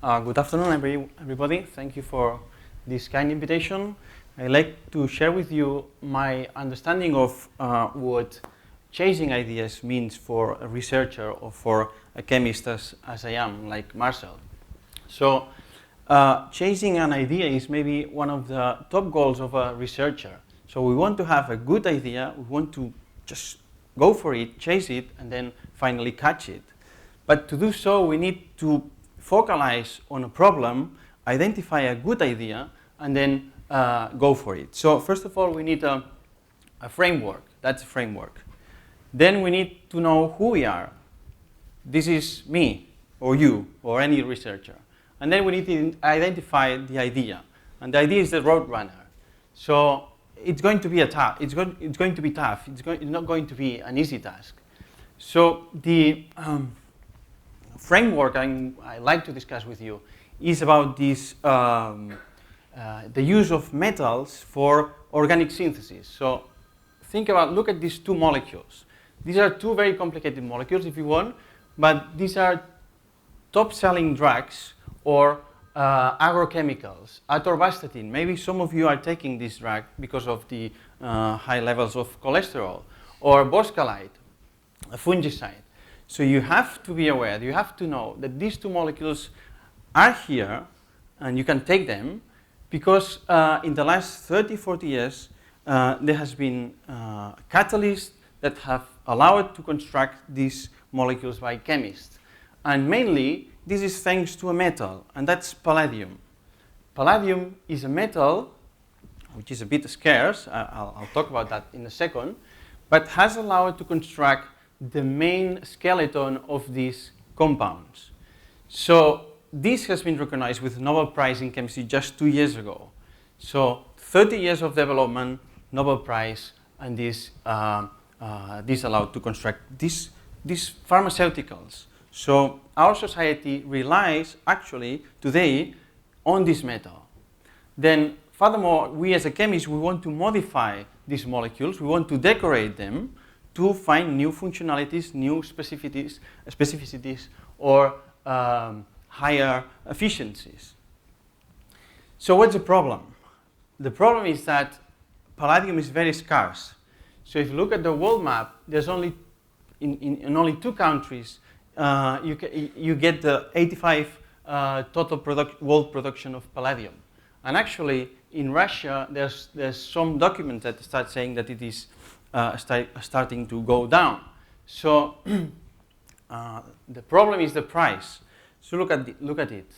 Good afternoon, everybody. Thank you for this kind invitation. I'd like to share with you my understanding of what chasing ideas means for a researcher or for a chemist as I am, like Marcel. So, chasing an idea is maybe one of the top goals of a researcher. So we want to have a good idea, we want to just go for it, chase it, and then finally catch it. But to do so, we need to focalize on a problem, identify a good idea, and then go for it. So first of all, we need a framework. That's a framework. Then we need to know who we are. This is me, or you, or any researcher. And then we need to identify the idea. And the idea is the roadrunner. So it's going to be it's going to be tough. It's not going to be an easy task. So the framework I like to discuss with you is about this, the use of metals for organic synthesis. So look at these two molecules. These are two very complicated molecules, if you want, but these are top-selling drugs or agrochemicals. Atorvastatin, maybe some of you are taking this drug because of the high levels of cholesterol, or boscalide, a fungicide. So you have to be aware, you have to know that these two molecules are here and you can take them because in the last 30, 40 years there has been catalysts that have allowed to construct these molecules by chemists. And mainly this is thanks to a metal, and that's palladium. Palladium is a metal which is a bit scarce, I'll talk about that in a second, but has allowed to construct the main skeleton of these compounds. So this has been recognized with Nobel Prize in Chemistry just 2 years ago. So 30 years of development, Nobel Prize, and this allowed to construct these pharmaceuticals. So our society relies actually today on this metal. Then furthermore, we as a chemist, we want to modify these molecules, we want to decorate them to find new functionalities, new specificities, or higher efficiencies. So what's the problem? The problem is that palladium is very scarce. So if you look at the world map, there's only, in only 2 countries, you get the 85 total world production of palladium. And actually, in Russia, there's some documents that start saying that it is starting to go down. So the problem is the price. So look at it.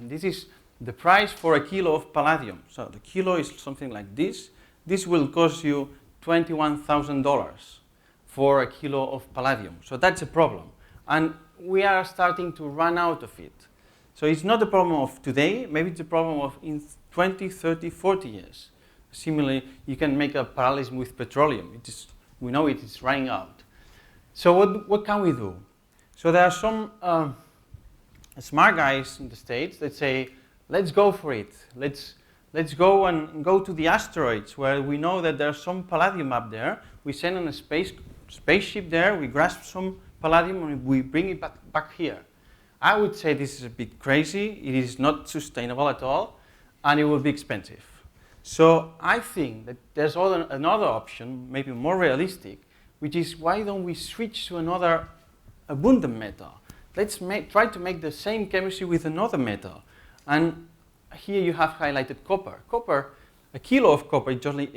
This is the price for a kilo of palladium. So the kilo is something like this. This will cost you $21,000 for a kilo of palladium. So that's a problem. And we are starting to run out of it. So it's not a problem of today, maybe it's a problem of in 20, 30, 40 years. Similarly, you can make a parallelism with petroleum. We know it is running out. So what can we do? So there are some smart guys in the States that say, let's go for it. Let's go and go to the asteroids where we know that there's some palladium up there. We send on a spaceship there, we grasp some palladium and we bring it back here. I would say this is a bit crazy. It is not sustainable at all, and it will be expensive. So I think that there's another option, maybe more realistic, which is why don't we switch to another abundant metal? Let's try to make the same chemistry with another metal. And here you have highlighted copper. Copper, a kilo of copper, it's only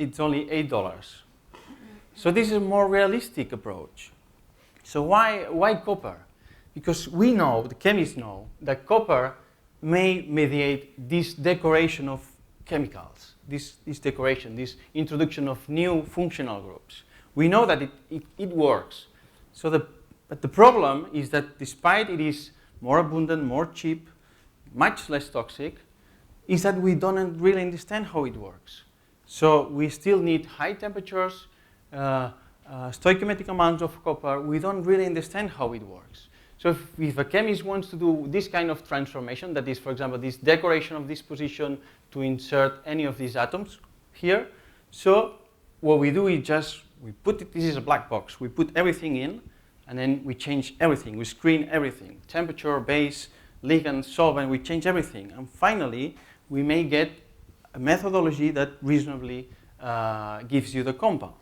$8. So this is a more realistic approach. So why copper? Because we know, the chemists know, that copper may mediate this decoration of chemicals, this decoration, this introduction of new functional groups. We know that it works. But the problem is that despite it is more abundant, more cheap, much less toxic, is that we don't really understand how it works. So we still need high temperatures, stoichiometric amounts of copper. We don't really understand how it works. So if a chemist wants to do this kind of transformation, that is, for example, this decoration of this position to insert any of these atoms here, so what we do is we put it, this is a black box, we put everything in, and then we change everything, we screen everything, temperature, base, ligand, solvent, we change everything. And finally, we may get a methodology that reasonably gives you the compound.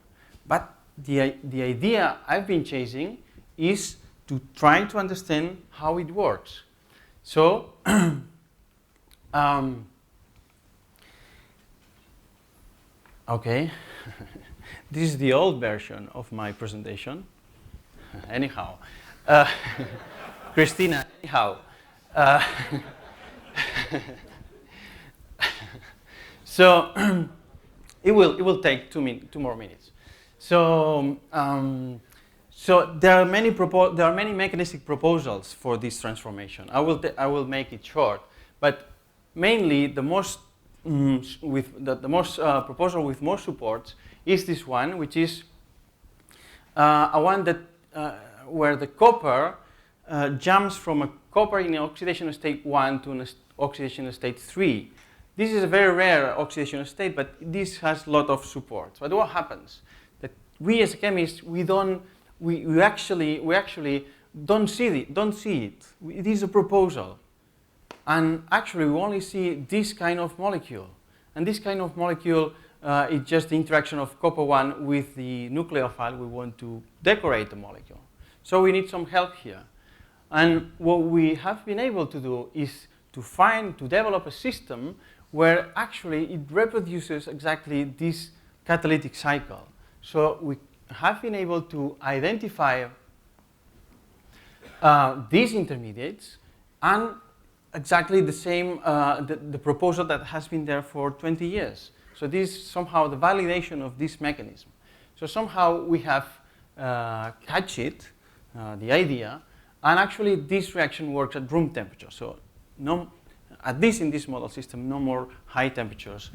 But the idea I've been chasing is to try to understand how it works. So, okay, this is the old version of my presentation. Anyhow, Christina, anyhow. So it will take 2 more minutes. So so there are many mechanistic proposals for this transformation. I will make it short, but mainly the most proposal with most supports is this one, which is a one that where the copper jumps from a copper in oxidation state 1 to an oxidation state 3. This is a very rare oxidation state, but this has a lot of supports. But what happens? That we as chemists, we actually don't see it. It is a proposal. And actually we only see this kind of molecule. And this kind of molecule is just the interaction of copper 1 with the nucleophile we want to decorate the molecule. So we need some help here. And what we have been able to do is to develop a system where actually it reproduces exactly this catalytic cycle. So we have been able to identify these intermediates and exactly the same, the proposal that has been there for 20 years. So this is somehow the validation of this mechanism. So somehow we have catch it, the idea, and actually this reaction works at room temperature. So at least in this model system, no more high temperatures,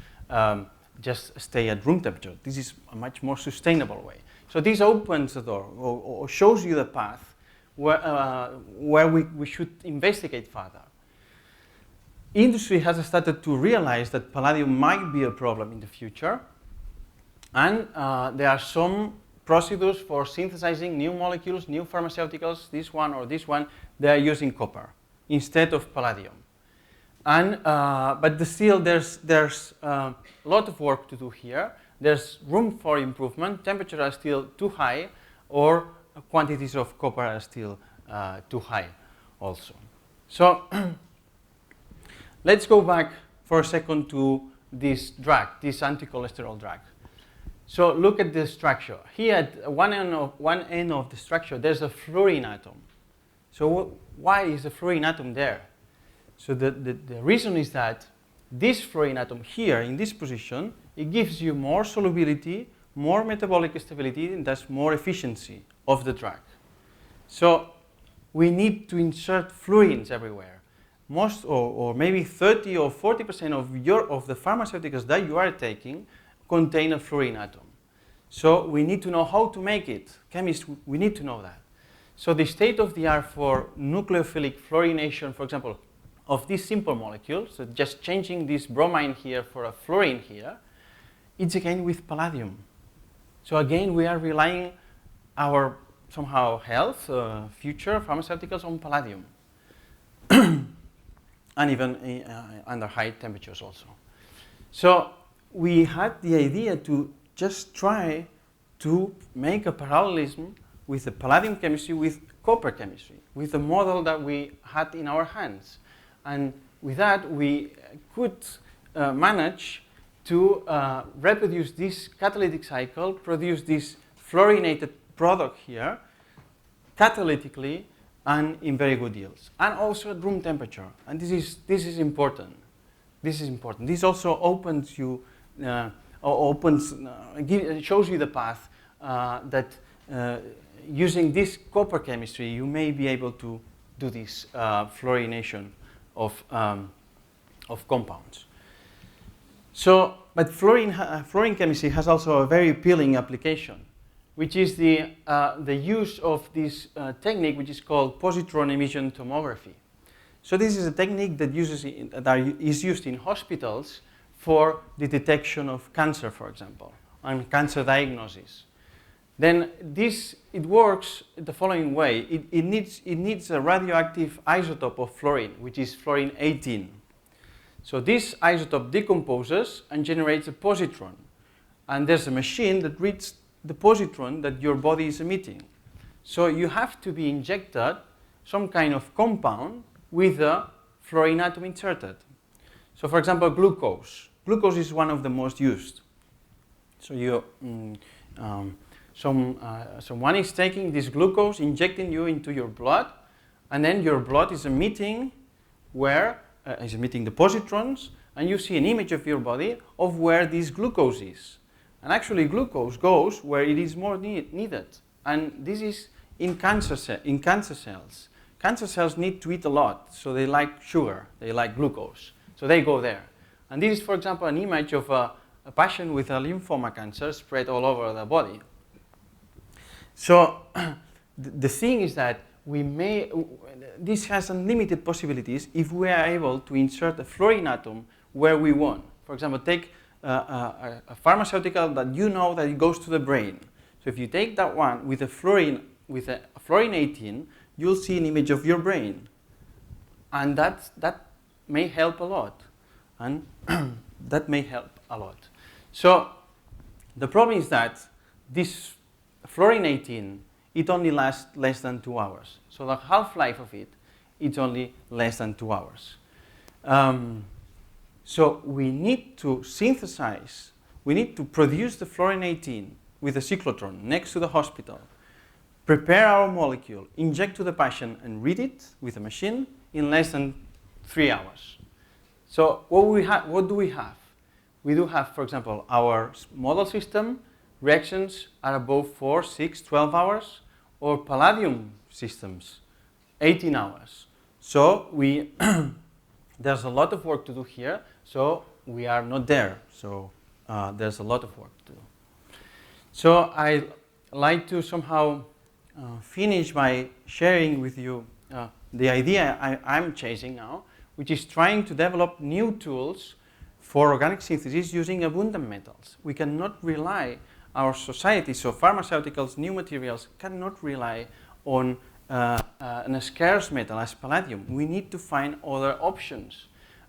just stay at room temperature. This is a much more sustainable way. So this opens the door or shows you the path where we should investigate further. Industry has started to realize that palladium might be a problem in the future, and there are some procedures for synthesizing new molecules, new pharmaceuticals, this one or this one, they are using copper instead of palladium. And, but still there's a lot of work to do here. There's room for improvement. Temperatures are still too high, or quantities of copper are still too high also. So let's go back for a second to this drug, this anti-cholesterol drug. So look at the structure. Here at one end of the structure, there's a fluorine atom. So why is the fluorine atom there? So the reason is that this fluorine atom here in this position, it gives you more solubility, more metabolic stability, and thus more efficiency of the drug. So we need to insert fluorines everywhere. Most or maybe 30 or 40% of the pharmaceuticals that you are taking contain a fluorine atom. So we need to know how to make it. Chemists, we need to know that. So the state of the art for nucleophilic fluorination, for example, of this simple molecule, so just changing this bromine here for a fluorine here, it's again with palladium. So again, we are relying our somehow health, future pharmaceuticals on palladium. And even under high temperatures also. So we had the idea to just try to make a parallelism with the palladium chemistry with copper chemistry, with the model that we had in our hands. And with that, we could manage to reproduce this catalytic cycle, produce this fluorinated product here, catalytically, and in very good yields, and also at room temperature. And this is important. This is important. This also opens you, shows you the path that using this copper chemistry, you may be able to do this fluorination of compounds. So, but fluorine chemistry has also a very appealing application, which is the use of this technique, which is called positron emission tomography. So this is a technique that is used in hospitals for the detection of cancer, for example, and cancer diagnosis. then it works the following way. It needs a radioactive isotope of fluorine, which is fluorine 18. So this isotope decomposes and generates a positron. And there's a machine that reads the positron that your body is emitting. So you have to be injected some kind of compound with a fluorine atom inserted. So for example, glucose. Glucose is one of the most used. So someone is taking this glucose, injecting you into your blood, and then your blood is emitting the positrons, and you see an image of your body of where this glucose is. And actually glucose goes where it is more needed. And this is in cancer cells. Cancer cells need to eat a lot, so they like sugar, they like glucose. So they go there. And this is, for example, an image of a patient with a lymphoma cancer spread all over the body. So the thing is that this has unlimited possibilities if we are able to insert a fluorine atom where we want. For example, take a pharmaceutical that you know that it goes to the brain. So if you take that one with a fluorine 18, you'll see an image of your brain. And that may help a lot. And that may help a lot. So the problem is that this fluorine 18, it only lasts less than 2 hours. So the half-life of it's only less than 2 hours. So we need to synthesize, we need to produce the fluorine 18 with a cyclotron next to the hospital, prepare our molecule, inject to the patient, and read it with a machine in less than 3 hours. So what do we have? We do have, for example, our model system. Reactions are above 4, 6, 12 hours, or palladium systems, 18 hours. So there's a lot of work to do here, so we are not there. So there's a lot of work to do. So I like to somehow finish by sharing with you the idea I'm chasing now, which is trying to develop new tools for organic synthesis using abundant metals. We cannot rely, our society, so pharmaceuticals, new materials, cannot rely on a scarce metal as palladium. We need to find other options.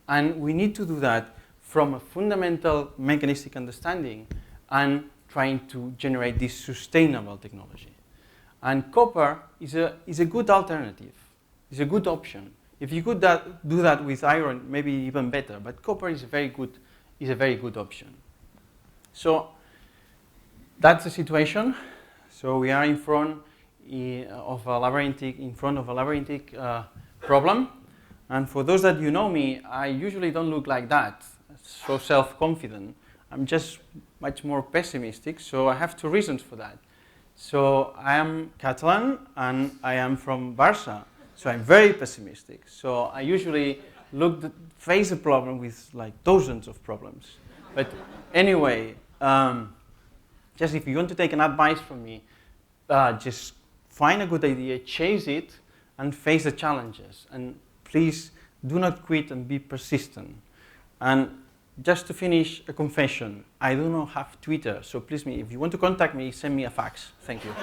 And we need to do that from a fundamental mechanistic understanding and trying to generate this sustainable technology. And copper is a good alternative, is a good option. If you could do that with iron, maybe even better. But copper is a very good option. So that's the situation. So we are in front of a labyrinthic problem. And for those that you know me, I usually don't look like that, so self-confident. I'm just much more pessimistic. So I have two reasons for that. So I am Catalan and I am from Barça. So I'm very pessimistic. So I usually face a problem with like dozens of problems. But anyway, just if you want to take an advice from me, just find a good idea, chase it, and face the challenges. And please do not quit and be persistent. And just to finish, a confession. I do not have Twitter, so please, if you want to contact me, send me a fax. Thank you.